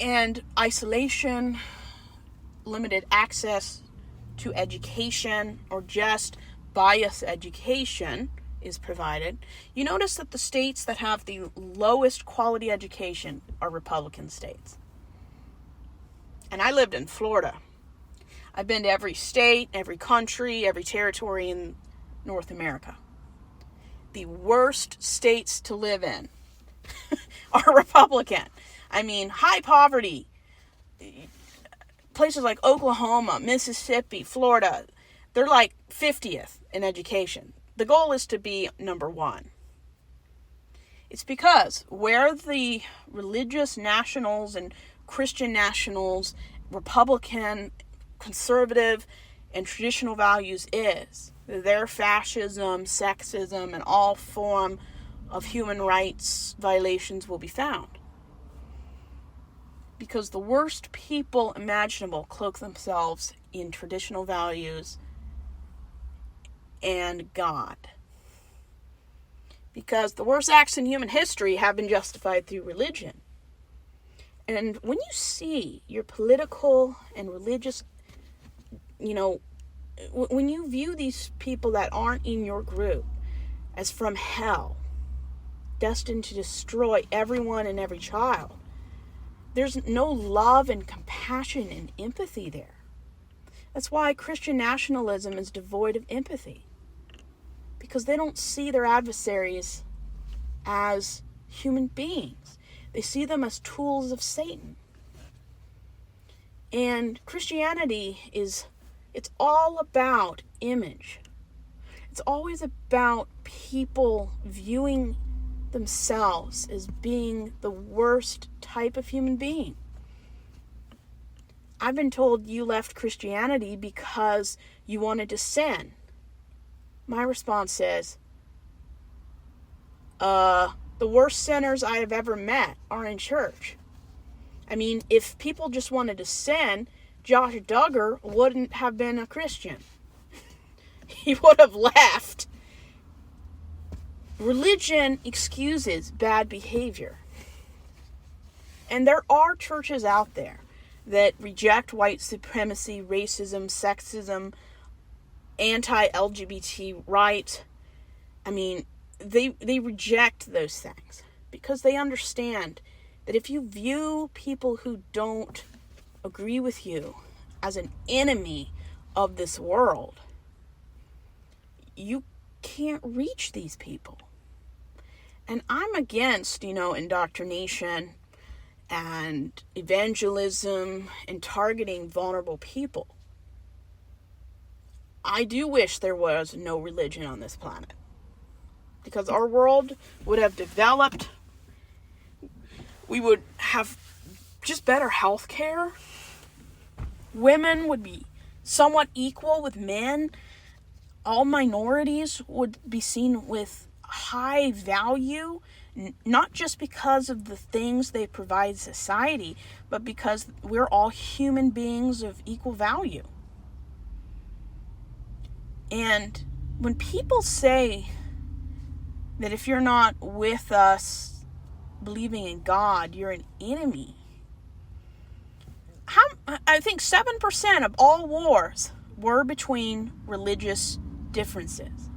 And isolation, limited access to education, or just bias education is provided. You notice that the states that have the lowest quality education are Republican states. And I lived in Florida. I've been to every state, every country, every territory in North America. The worst states to live in are Republican. I mean, high poverty. Places like Oklahoma, Mississippi, Florida, they're like 50th in education. The goal is to be number one. It's because where the religious nationals and Christian nationals, Republican, conservative, and traditional values is, their fascism, sexism, and all form of human rights violations will be found. Because the worst people imaginable cloak themselves in traditional values and God. Because the worst acts in human history have been justified through religion. And when you see your political and religious, when you view these people that aren't in your group as from hell, destined to destroy everyone and every child, there's no love and compassion and empathy there. That's why Christian nationalism is devoid of empathy. Because they don't see their adversaries as human beings. They see them as tools of Satan. And Christianity it's all about image. It's always about people viewing themselves as being the worst type of human being. I've been told you left Christianity because you wanted to sin. My response is, the worst sinners I have ever met are in church. I mean, if people just wanted to sin, Josh Duggar wouldn't have been a Christian. He would have left. Religion excuses bad behavior. And there are churches out there that reject white supremacy, racism, sexism, anti-LGBT rights. I mean, they reject those things because they understand that if you view people who don't agree with you as an enemy of this world, you can't reach these people. And I'm against, indoctrination and evangelism and targeting vulnerable people. I do wish there was no religion on this planet. Because our world would have developed. We would have just better health care. Women would be somewhat equal with men. All minorities would be seen with high value, not just because of the things they provide society, but because we're all human beings of equal value. And when people say that if you're not with us believing in God, you're an enemy, I think 7% of all wars were between religious differences.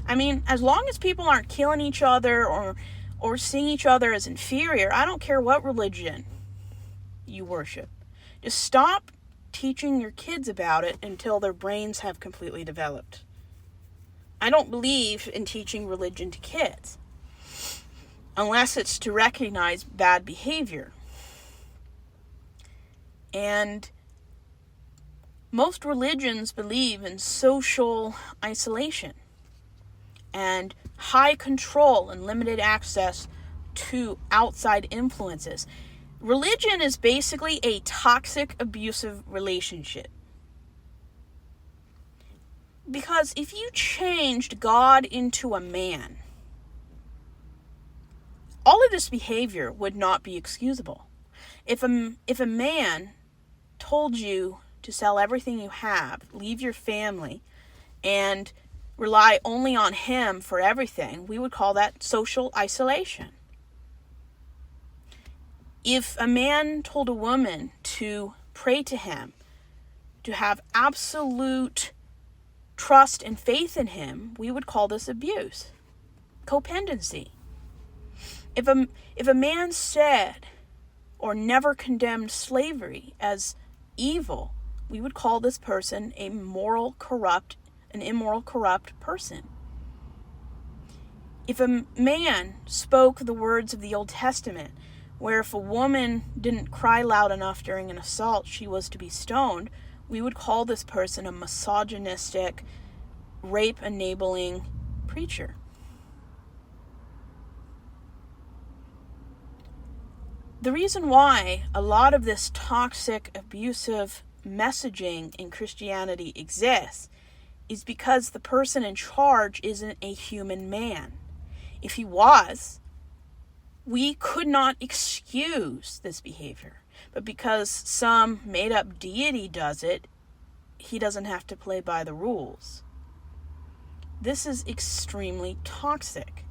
I mean, as long as people aren't killing each other or seeing each other as inferior, I don't care what religion you worship. Just stop teaching your kids about it until their brains have completely developed. I don't believe in teaching religion to kids unless it's to recognize bad behavior. And most religions believe in social isolation and high control and limited access to outside influences. Religion is basically a toxic, abusive relationship. Because if you changed God into a man, all of this behavior would not be excusable. If a man told you to sell everything you have, leave your family, and rely only on him for everything, we would call that social isolation. If a man told a woman to pray to him, to have absolute trust and faith in him, we would call this abuse, codependency. If a man said or never condemned slavery as evil, we would call this person an immoral, corrupt person. If a man spoke the words of the Old Testament, where if a woman didn't cry loud enough during an assault, she was to be stoned, we would call this person a misogynistic, rape-enabling preacher. The reason why a lot of this toxic, abusive messaging in Christianity exists is because the person in charge isn't a human man. If he was, we could not excuse this behavior. But because some made-up deity does it, he doesn't have to play by the rules. This is extremely toxic.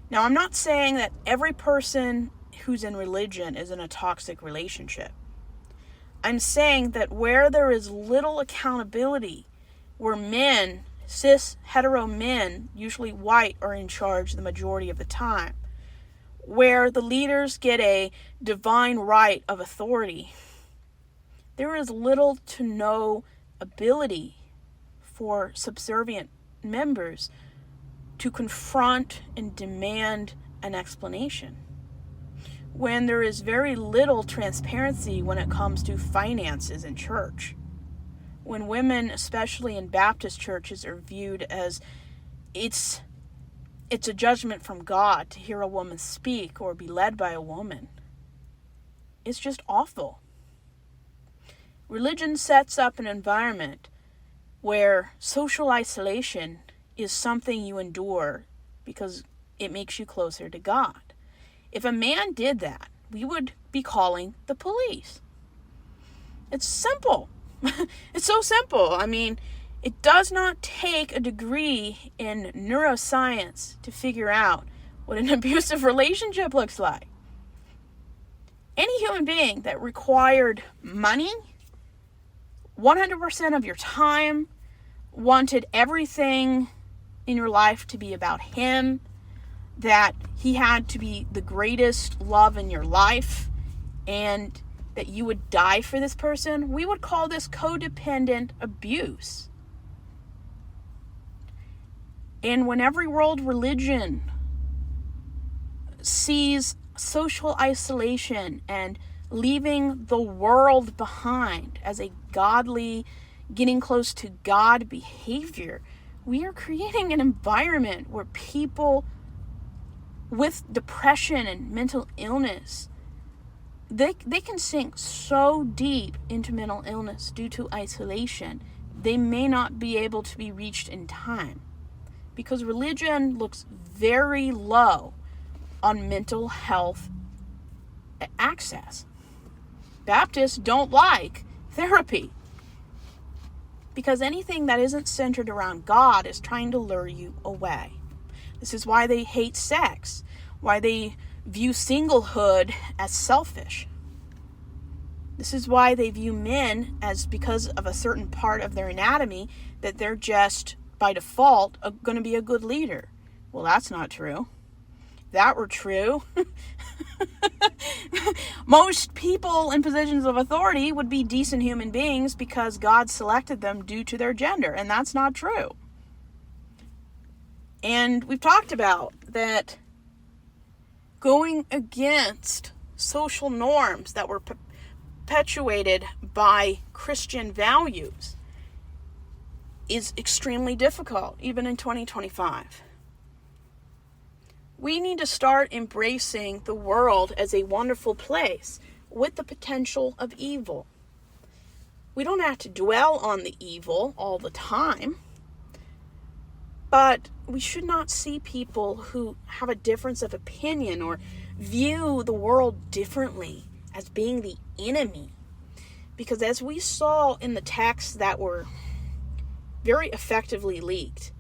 Now, I'm not saying that every person who's in religion is in a toxic relationship. I'm saying that where there is little accountability, where men, cis, hetero men, usually white, are in charge the majority of the time, where the leaders get a divine right of authority, there is little to no ability for subservient members to confront and demand an explanation. When there is very little transparency when it comes to finances in church. When women, especially in Baptist churches, are viewed as it's a judgment from God to hear a woman speak or be led by a woman. It's just awful. Religion sets up an environment where social isolation is something you endure because it makes you closer to God. If a man did that, we would be calling the police. It's simple. It's so simple. I mean, it does not take a degree in neuroscience to figure out what an abusive relationship looks like. Any human being that required money, 100% of your time, wanted everything in your life to be about him, that he had to be the greatest love in your life, and that you would die for this person, we would call this codependent abuse. And when every world religion sees social isolation and leaving the world behind as a godly, getting close to God behavior, we are creating an environment where people with depression and mental illness, they can sink so deep into mental illness due to isolation, they may not be able to be reached in time. Because religion looks very low on mental health access. Baptists don't like therapy. Because anything that isn't centered around God is trying to lure you away. This is why they hate sex, why they view singlehood as selfish. This is why they view men as, because of a certain part of their anatomy, that they're just, by default, going to be a good leader. Well, that's not true. If that were true, most people in positions of authority would be decent human beings because God selected them due to their gender, and that's not true. And we've talked about that going against social norms that were perpetuated by Christian values is extremely difficult, even in 2025. We need to start embracing the world as a wonderful place with the potential of evil. We don't have to dwell on the evil all the time, but we should not see people who have a difference of opinion or view the world differently as being the enemy. Because as we saw in the texts that were very effectively leaked,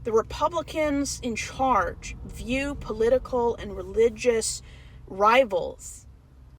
the Republicans in charge view political and religious rivals